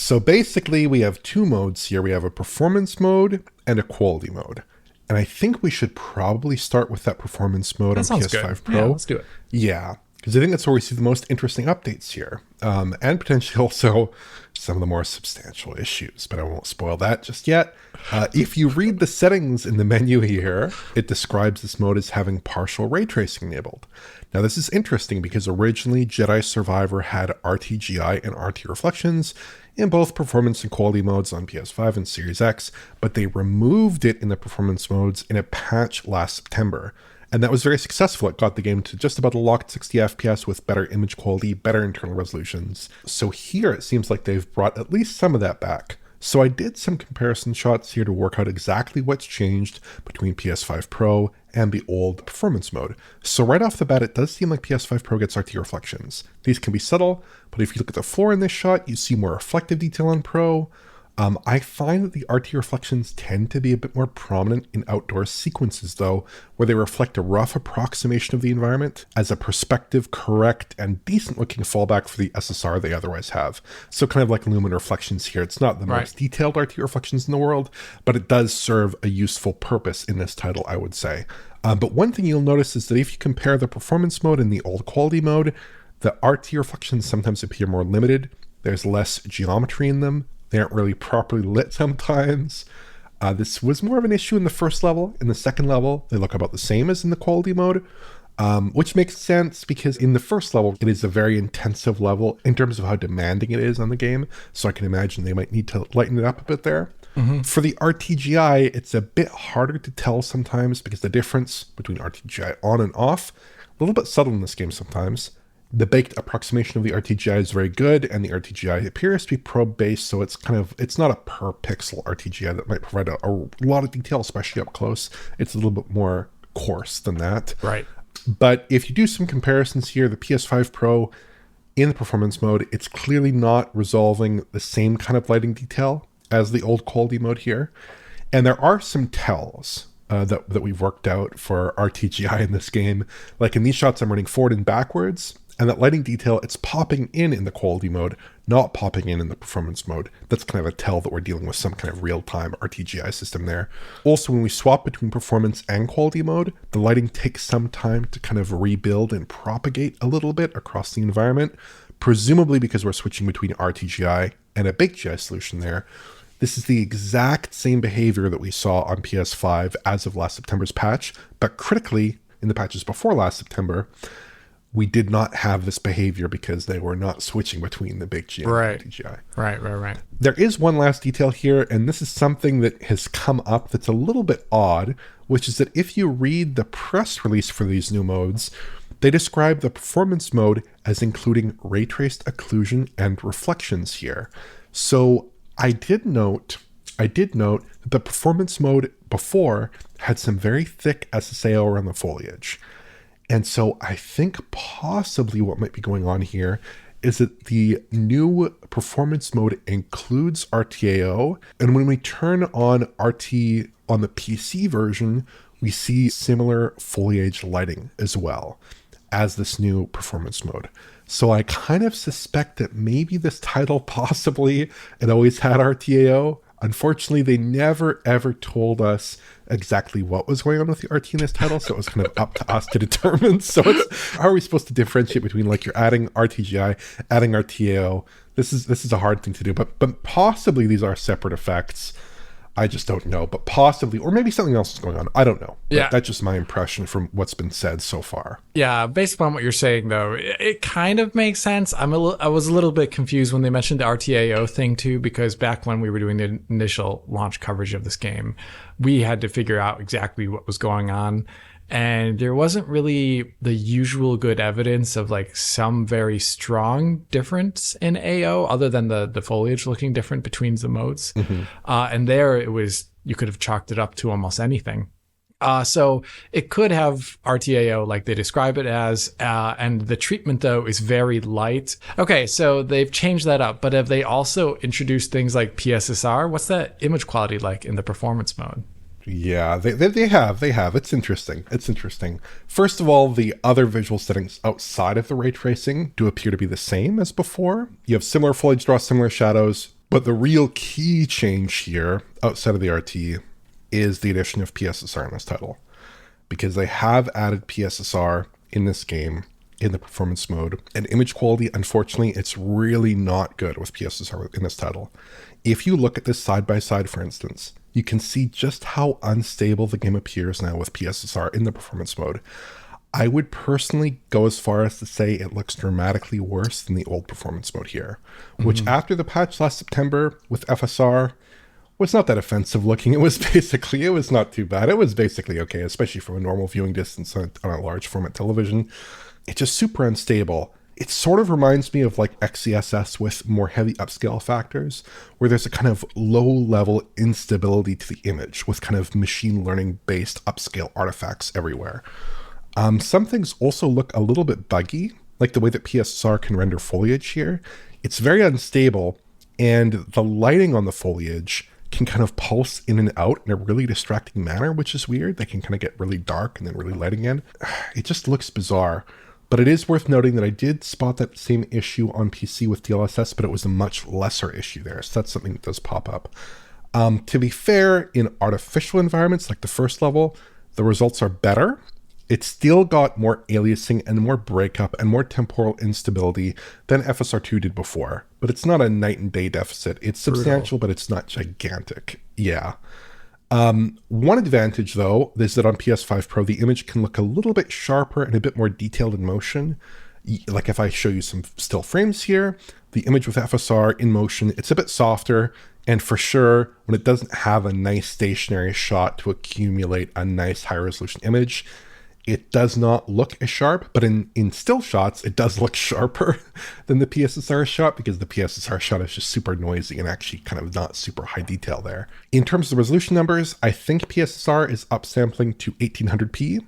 So basically we have two modes here. We have a performance mode and a quality mode. And I think we should probably start with that performance mode on PS5 good. Pro. Yeah, let's do it. Yeah, because I think that's where we see the most interesting updates here. And potentially also some of the more substantial issues, but I won't spoil that just yet. If you read the settings in the menu here, it describes this mode as having partial ray tracing enabled. Now this is interesting because originally Jedi Survivor had RTGI and RT reflections in both performance and quality modes on PS5 and Series X, but they removed it in the performance modes in a patch last September. And that was very successful. It got the game to just about a locked 60 FPS with better image quality, better internal resolutions. So here it seems like they've brought at least some of that back. So I did some comparison shots here to work out exactly what's changed between PS5 Pro and the old performance mode. So right off the bat, it does seem like PS5 Pro gets RT reflections. These can be subtle, but if you look at the floor in this shot, you see more reflective detail on Pro. I find that the RT reflections tend to be a bit more prominent in outdoor sequences though, where they reflect a rough approximation of the environment as a perspective, correct, and decent looking fallback for the SSR they otherwise have. So kind of like lumen reflections here. It's not the most detailed RT reflections in the world, but it does serve a useful purpose in this title, I would say. But one thing you'll notice is that if you compare the performance mode and the old quality mode, the RT reflections sometimes appear more limited. There's less geometry in them. They aren't really properly lit sometimes. This was more of an issue in the first level. In the second level, they look about the same as in the quality mode, which makes sense because in the first level, it is a very intensive level in terms of how demanding it is on the game. So I can imagine they might need to lighten it up a bit there. For the RTGI, it's a bit harder to tell sometimes because the difference between RTGI on and off, a little bit subtle in this game sometimes. The baked approximation of the RTGI is very good, and the RTGI appears to be probe-based, so it's not a per pixel RTGI that might provide a lot of detail, especially up close. It's a little bit more coarse than that. Right. But if you do some comparisons here, the PS5 Pro in the performance mode, it's clearly not resolving the same kind of lighting detail as the old quality mode here. And there are some tells that we've worked out for RTGI in this game. Like in these shots, I'm running forward and backwards. And that lighting detail, it's popping in the quality mode, not popping in the performance mode. That's kind of a tell that we're dealing with some kind of real-time RTGI system there. Also, when we swap between performance and quality mode, the lighting takes some time to kind of rebuild and propagate a little bit across the environment, presumably because we're switching between RTGI and a baked GI solution there. This is the exact same behavior that we saw on PS5 as of last September's patch, but critically, in the patches before last September, we did not have this behavior because they were not switching between the big G and the RTGI. Right. There is one last detail here, and this is something that has come up that's a little bit odd, which is that if you read the press release for these new modes, they describe the performance mode as including ray traced occlusion and reflections here. So I did note that the performance mode before had some very thick SSAO around the foliage. And so I think possibly what might be going on here is that the new performance mode includes RTAO. And when we turn on RT on the PC version, we see similar foliage lighting as well as this new performance mode. So I kind of suspect that maybe this title possibly it always had RTAO. Unfortunately, they never ever told us exactly what was going on with the RT in this title, so it was kind of up to us to determine. So how are we supposed to differentiate between like you're adding RTGI, adding RTAO? This is a hard thing to do, but possibly these are separate effects. I just don't know, but possibly, or maybe something else is going on. I don't know. Yeah. That's just my impression from what's been said so far. Yeah, based upon what you're saying, though, it kind of makes sense. I was a little bit confused when they mentioned the RTAO thing, too, because back when we were doing the initial launch coverage of this game, we had to figure out exactly what was going on. And there wasn't really the usual good evidence of like some very strong difference in AO other than the foliage looking different between the modes. And there it was, you could have chalked it up to almost anything. So it could have RTAO like they describe it as, and the treatment though is very light. Okay, so they've changed that up, but have they also introduced things like PSSR? What's that image quality like in the performance mode? Yeah, they have. It's interesting. First of all, the other visual settings outside of the ray tracing do appear to be the same as before. You have similar foliage draw, similar shadows, But the real key change here, outside of the RT, is the addition of PSSR in this title. Because they have added PSSR in this game, in the performance mode. And image quality, unfortunately, it's really not good with PSSR in this title. If you look at this side by side, for instance, you can see just how unstable the game appears now with PSSR in the performance mode. I would personally go as far as to say it looks dramatically worse than the old performance mode here, which after the patch last September with FSR was not that offensive looking. It was not too bad. It was basically okay, especially from a normal viewing distance on a large format television. It's just super unstable. It sort of reminds me of like XeSS with more heavy upscale factors, where there's a kind of low level instability to the image with kind of machine learning based upscale artifacts everywhere. Some things also look a little bit buggy, like the way that PSSR can render foliage here. It's very unstable, and the lighting on the foliage can kind of pulse in and out in a really distracting manner, which is weird. They can kind of get really dark and then really light again. It just looks bizarre. But it is worth noting that I did spot that same issue on PC with DLSS, but it was a much lesser issue there. So that's something that does pop up. To be fair, in artificial environments like the first level, the results are better. It's still got more aliasing and more breakup and more temporal instability than FSR2 did before. But it's not a night and day deficit. It's substantial, but it's not gigantic. Yeah. One advantage, though, is that on PS5 Pro, the image can look a little bit sharper and a bit more detailed in motion. Like if I show you some still frames here, the image with FSR in motion, it's a bit softer. And for sure, when it doesn't have a nice stationary shot to accumulate a nice high resolution image, it does not look as sharp, but in still shots, it does look sharper than the PSSR shot because the PSSR shot is just super noisy and actually kind of not super high detail there. In terms of the resolution numbers, I think PSSR is upsampling to 1800p,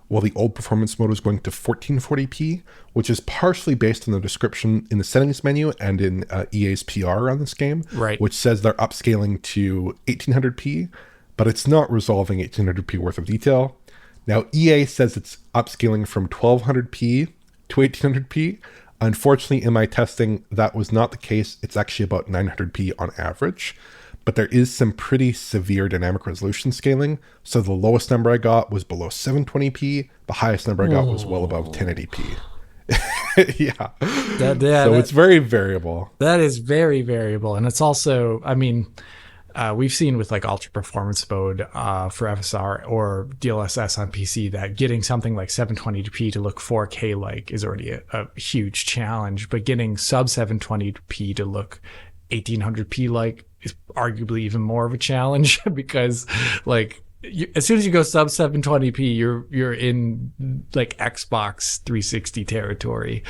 while the old performance mode is going to 1440p, which is partially based on the description in the settings menu and in EA's PR on this game, right, which says they're upscaling to 1800p, but it's not resolving 1800p worth of detail. Now, EA says it's upscaling from 1200p to 1800p. Unfortunately, in my testing, that was not the case. It's actually about 900p on average, but there is some pretty severe dynamic resolution scaling. So the lowest number I got was below 720p. The highest number I got was well above 1080p. Yeah. So it's very variable. That is very variable. And it's also, I mean, we've seen with like ultra performance mode for FSR or DLSS on PC that getting something like 720p to look 4K like is already a huge challenge, but getting sub 720p to look 1800p like is arguably even more of a challenge because like as soon as you go sub 720p, you're in like Xbox 360 territory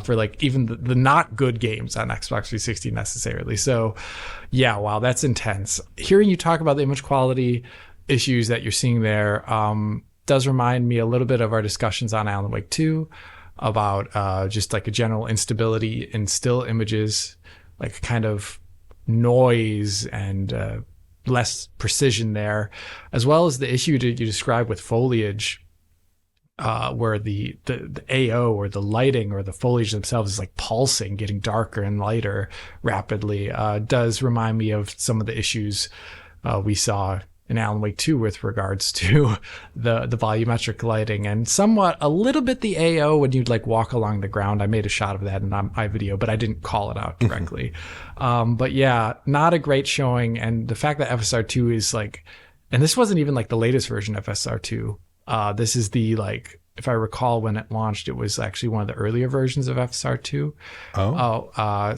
for like even the not good games on Xbox 360 necessarily. So yeah, wow, that's intense. Hearing you talk about the image quality issues that you're seeing there does remind me a little bit of our discussions on Alan Wake 2 about just like a general instability in still images, like kind of noise and less precision there, as well as the issue that you described with foliage, where the AO or the lighting or the foliage themselves is like pulsing, getting darker and lighter rapidly, does remind me of some of the issues we saw in Alan Wake 2 with regards to the volumetric lighting and somewhat a little bit the AO when you'd like walk along the ground. I made a shot of that in my video, but I didn't call it out directly. But yeah, not a great showing. And the fact that FSR2 is like, and this wasn't even like the latest version of FSR2. This is the like, if I recall when it launched, it was actually one of the earlier versions of FSR2.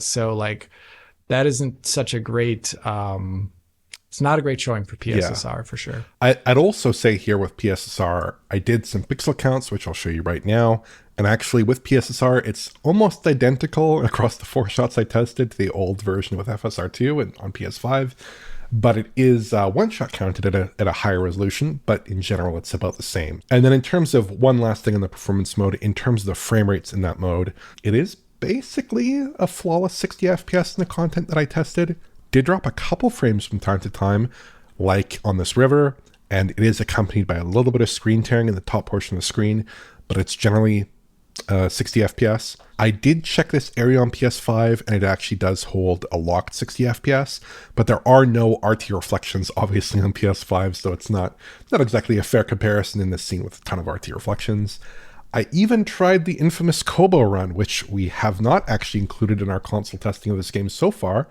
So like that isn't such a great, it's not a great showing for PSSR for sure. I'd also say here with PSSR, I did some pixel counts, which I'll show you right now. And actually with PSSR, it's almost identical across the 4 shots I tested to the old version with FSR2 and on PS5. But it is one shot counted at a higher resolution, but in general, it's about the same. And then in terms of one last thing in the performance mode, in terms of the frame rates in that mode, it is basically a flawless 60 FPS in the content that I tested. Did drop a couple frames from time to time, like on this river, and it is accompanied by a little bit of screen tearing in the top portion of the screen, but it's generally 60 FPS. I did check this area on PS5, and it actually does hold a locked 60 FPS, but there are no RT reflections, obviously, on PS5, so it's not exactly a fair comparison in this scene with a ton of RT reflections. I even tried the infamous Kobo run, which we have not actually included in our console testing of this game so far,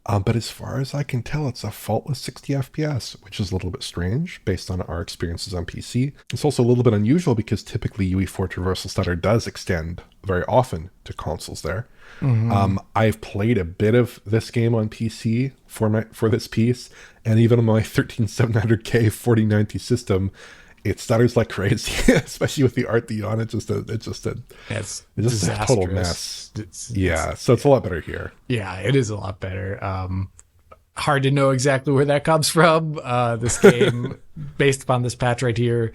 but as far as I can tell, it's a faultless 60 FPS, which is a little bit strange based on our experiences on PC. It's also a little bit unusual because typically UE4 traversal stutter does extend very often to consoles there. I've played a bit of this game on PC for this piece, and even on my 13700K 4090 system, it stutters like crazy, especially with the RT on it. It's just a total mess. So it's a lot better here. Yeah, it is a lot better. Hard to know exactly where that comes from. This game, based upon this patch right here,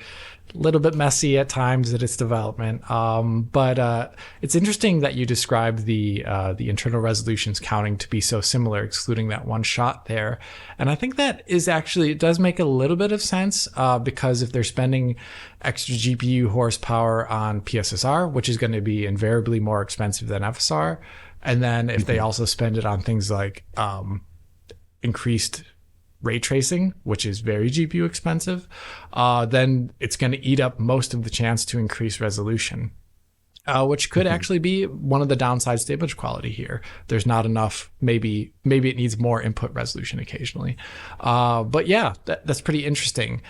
a little bit messy at times at its development. But it's interesting that you described the internal resolutions counting to be so similar, excluding that one shot there. And I think that is actually, it does make a little bit of sense because if they're spending extra GPU horsepower on PSSR, which is going to be invariably more expensive than FSR, and then if they also spend it on things like increased ray tracing, which is very GPU expensive, then it's going to eat up most of the chance to increase resolution, which could actually be one of the downsides to image quality here. There's not enough, maybe it needs more input resolution occasionally. But yeah, that's pretty interesting.